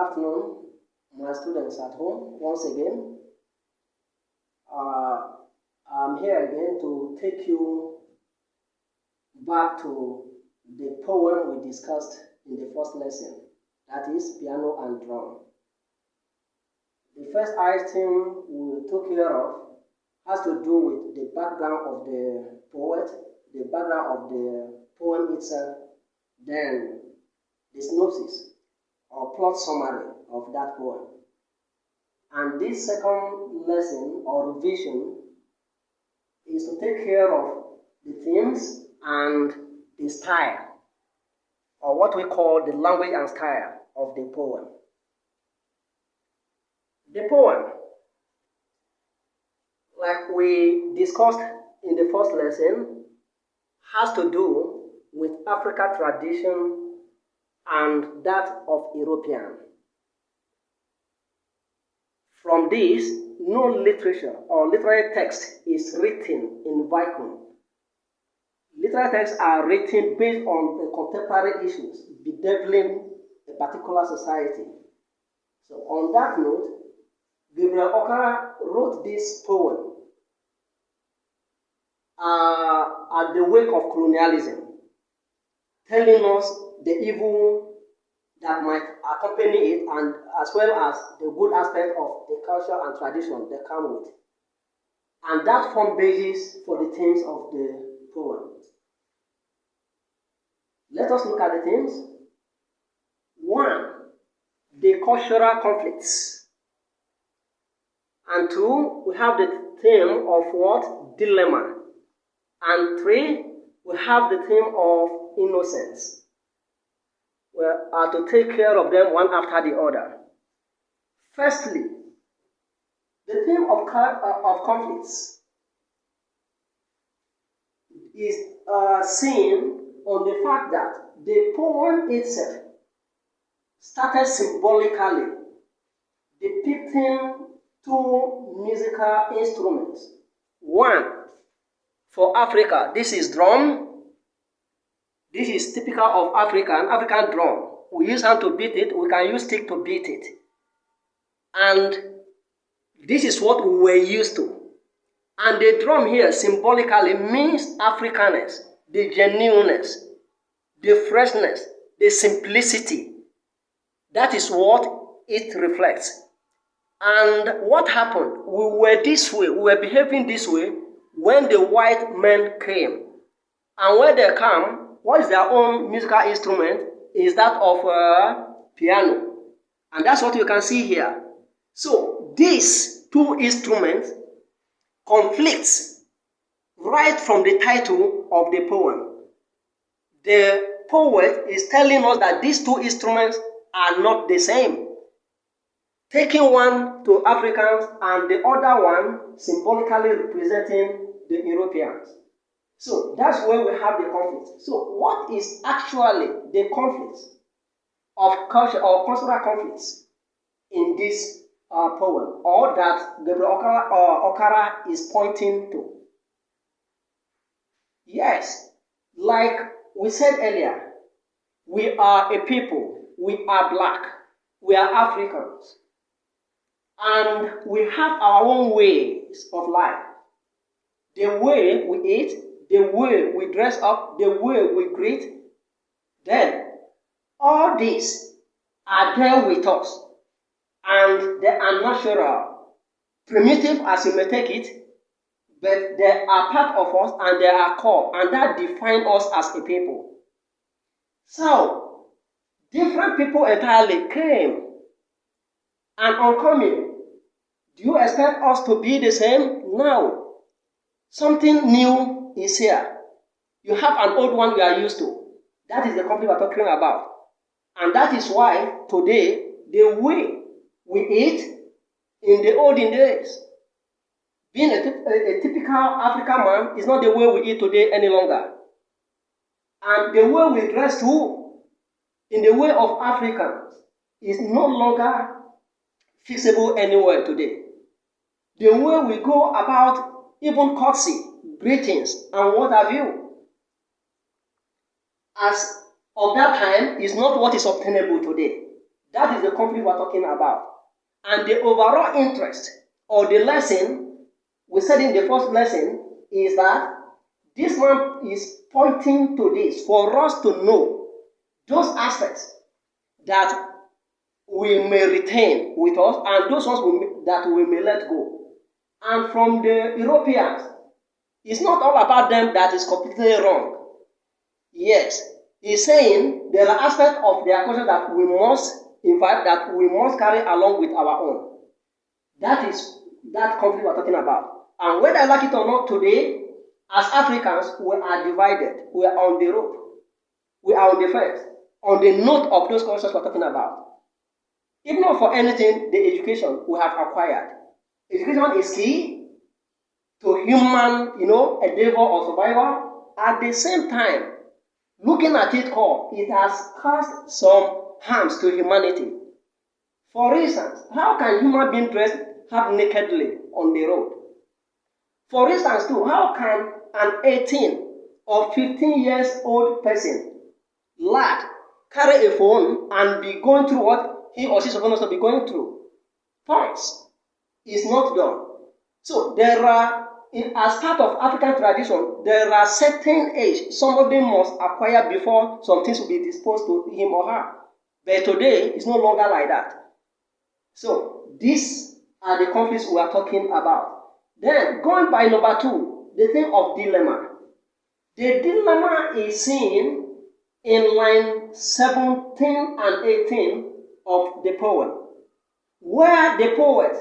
afternoon, my students at home. Once again, I'm here again to take you back to the poem we discussed in the first lesson, that is piano and drum. The first item we took care of has to do with the background of the poet, the background of the poem itself, then the synopsis or plot summary of that poem. And this second lesson or revision is to take care of the themes and the style, or what we call the language and style of the poem. The poem, like we discussed in the first lesson, has to do with African tradition and that of European. From this, no literature or literary text is written in vacuum. Literary texts are written based on the contemporary issues bedeviling a particular society. So on that note, Gabriel Okara wrote this poem at the wake of colonialism, telling us the evil that might accompany it, and as well as the good aspect of the culture and tradition that come with. And that formed basis for the themes of the poem. Let us look at the themes. 1, the cultural conflicts. And 2, we have the theme of what? Dilemma. And 3, we have the theme of innocence. We are to take care of them one after the other. Firstly, the theme of conflicts is seen on the fact that the poem itself started symbolically depicting 2 musical instruments. 1, for Africa, this is drum. This is typical of African drum. We use hand to beat it, we can use stick to beat it. And this is what we were used to. And the drum here symbolically means Africanness, the genuineness, the freshness, the simplicity. That is what it reflects. And what happened? We were this way, we were behaving this way when the white men came. And when they come, what is their own musical instrument is that of piano. And that's what you can see here. So these 2 instruments conflicts right from the title of the poem. The poet is telling us that these 2 instruments are not the same. Taking one to Africans and the other one symbolically representing the Europeans. So that's where we have the conflict. So what is actually the conflict of culture or cultural conflicts in this poem, or that Gabriel Okara is pointing to? Yes, like we said earlier, we are a people, we are black, we are Africans, and we have our own ways of life. The way we eat, the way we dress up, the way we greet, then all these are there with us, and they are natural, primitive as you may take it, but they are part of us and they are core, and that defines us as a people. So, different people entirely came, and on coming, do you expect us to be the same? No. Something new is here. You have an old one you are used to. That is the conflict we are talking about. And that is why today, the way we eat in the olden days, being a typical African man is not the way we eat today any longer. And the way we dress too, in the way of Africans, is no longer feasible anywhere today. The way we go about even courtesy, greetings, and what have you, as of that time, is not what is obtainable today. That is the conflict we're talking about. And the overall interest or the lesson we said in the first lesson is that this one is pointing to this for us to know those aspects that we may retain with us and those ones that we may let go. And from the Europeans, it's not all about them that is completely wrong. Yes, he's saying there are aspects of their culture that we must, in fact, that we must carry along with our own. That is that conflict we're talking about. And whether I like it or not today, as Africans, we are divided. We are on the rope. We are on the fence, on the note of those cultures we're talking about. If not for anything, the education we have acquired. Education is key to human, endeavor or survival. At the same time, looking at it all, it has caused some harms to humanity. For instance, how can human beings dress half nakedly on the road? For instance, too, how can an 18 or 15 years old person, lad, carry a phone and be going through what he or she is supposed to be going through? Points is not done. So there are, as part of African tradition, there are certain age somebody must acquire before some things will be disposed to him or her. But today, it's no longer like that. So these are the conflicts we are talking about. Then, going by number 2, the thing of dilemma. The dilemma is seen in line 17 and 18 of the poem, where the poet,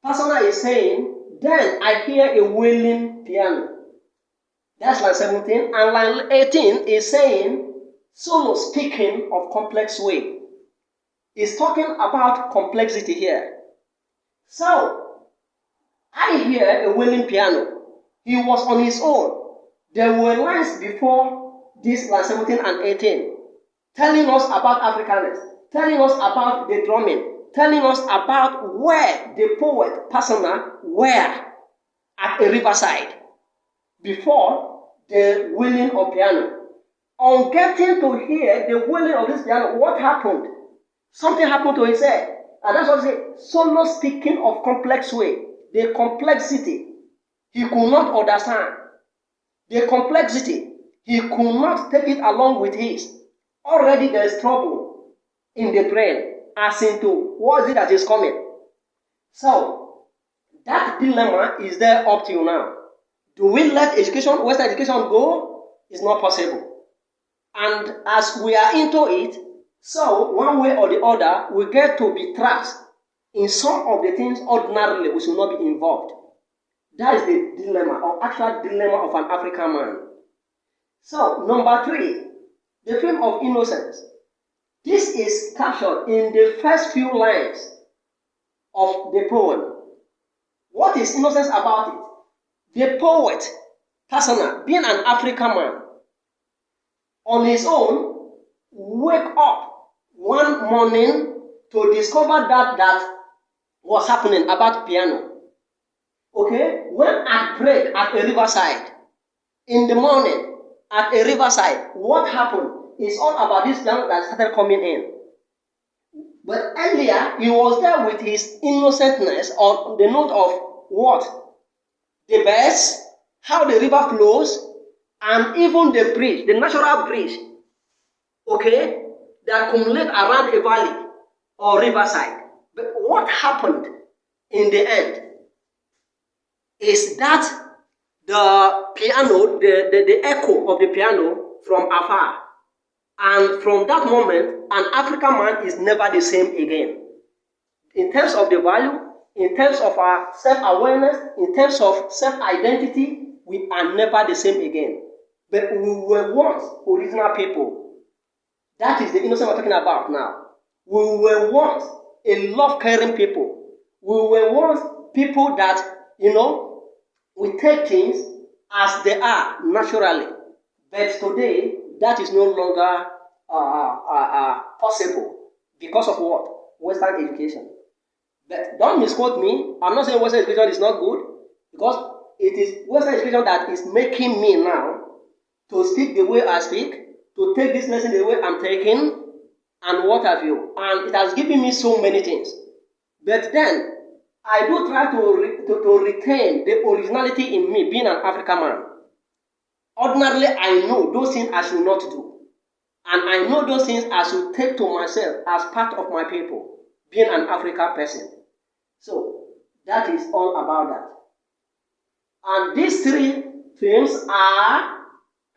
personally, is saying, "Then I hear a wailing piano." That's line 17. And line 18 is saying, solo speaking of complex way. It's talking about complexity here. So, I hear a wailing piano. He was on his own. There were lines before this, line 17 and 18, telling us about Africanness, telling us about the drumming, telling us about where the poet, persona, were at a riverside before the wailing of piano. On getting to hear the wailing of this piano, what happened? Something happened to his head. And that's what I say, solo speaking of complex way. The complexity he could not understand. The complexity he could not take it along with his. Already there is trouble in the brain as into what is it that is coming. So that dilemma is there up till now. Do we let education, Western education go? It's not possible. And as we are into it, so one way or the other, we get to be trapped in some of the things ordinarily we should not be involved. That is the dilemma, or actual dilemma of an African man. So, number 3, the film of innocence. This is captured in the first few lines of the poem. What is innocence about it? The poet, persona, being an African man, on his own, wake up one morning to discover that was happening about piano. Okay? When at break at a riverside, in the morning at a riverside, what happened is all about this piano that started coming in. But earlier, he was there with his innocentness on the note of what? The birds, how the river flows, and even the bridge, the natural bridge, okay, that accumulate around a valley or riverside. But what happened in the end is that the piano, the echo of the piano from afar. And from that moment, an African man is never the same again. In terms of the value, in terms of our self-awareness, in terms of self-identity, we are never the same again. But we were once original people. That is the innocence we're talking about now. We were once a love-caring people. We were once people that, we take things as they are naturally. But today, that is no longer possible because of what? Western education. But don't misquote me. I'm not saying Western education is not good, because it is Western education that is making me now to speak the way I speak, to take this lesson the way I'm taking, and what have you, and it has given me so many things. But then I do try to retain the originality in me, being an African man. Ordinarily, I know those things I should not do, and I know those things I should take to myself as part of my people, being an African person. So that is all about that. And these three themes are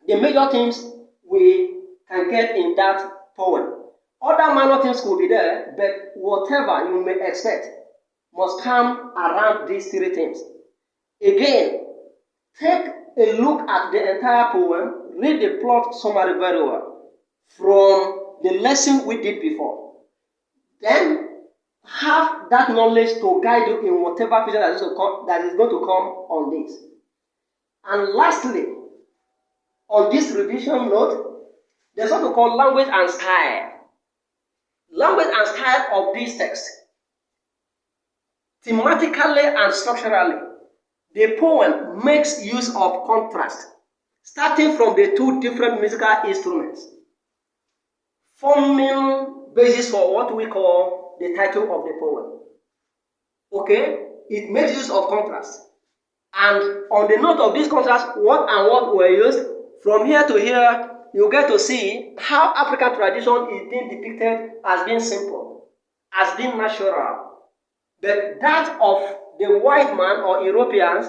the major themes we can get in that poem. Other minor themes could be there, but whatever you may expect must come around these three themes. Again, take a look at the entire poem, read the plot summary very well from the lesson we did before. Then have that knowledge to guide you in whatever future that is going to come on this. And lastly, on this revision note, there's what we call language and style. Language and style of this text. Thematically and structurally, the poem makes use of contrast, starting from the two different musical instruments, forming basis for what we call the title of the poem. Okay? It makes use of contrast. And on the note of this contrast, what and what were used, from here to here, you get to see how African tradition is being depicted as being simple, as being natural. But that of the white man or Europeans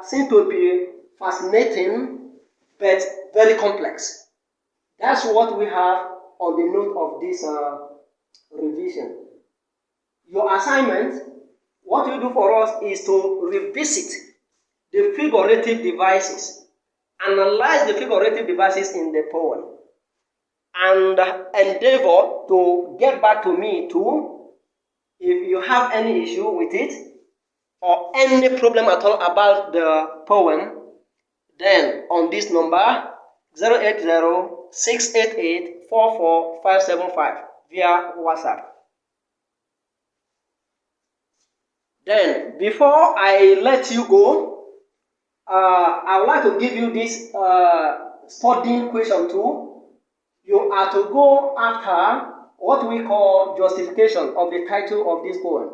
seem to be fascinating, but very complex. That's what we have on the note of this revision. Your assignment, what you do for us is to revisit the figurative devices, analyze the figurative devices in the poem, and endeavor to get back to me too if you have any issue with it or any problem at all about the poem. Then on this number 080-688-44575 via WhatsApp. Then, before I let you go, I would like to give you this studying question too. You are to go after what we call justification of the title of this poem.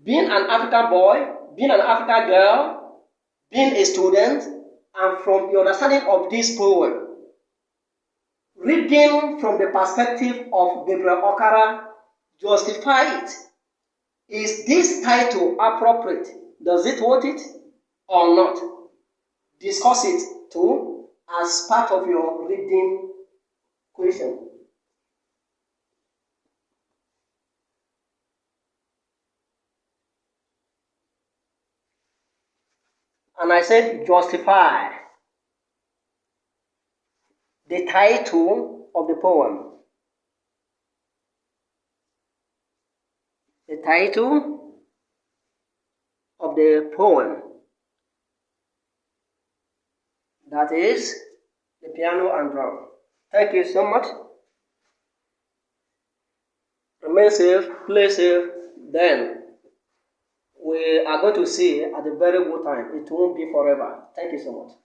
Being an African boy, being an African girl, being a student, and from the understanding of this poem, reading from the perspective of Gabriel Okara, justify it. Is this title appropriate? Does it worth it or not? Discuss it too as part of your reading question. And I said justify the title of the poem. The title of the poem, that is the piano and drum. Thank you so much. Remain safe, play safe. Then we are going to see at a very good time. It won't be forever. Thank you so much.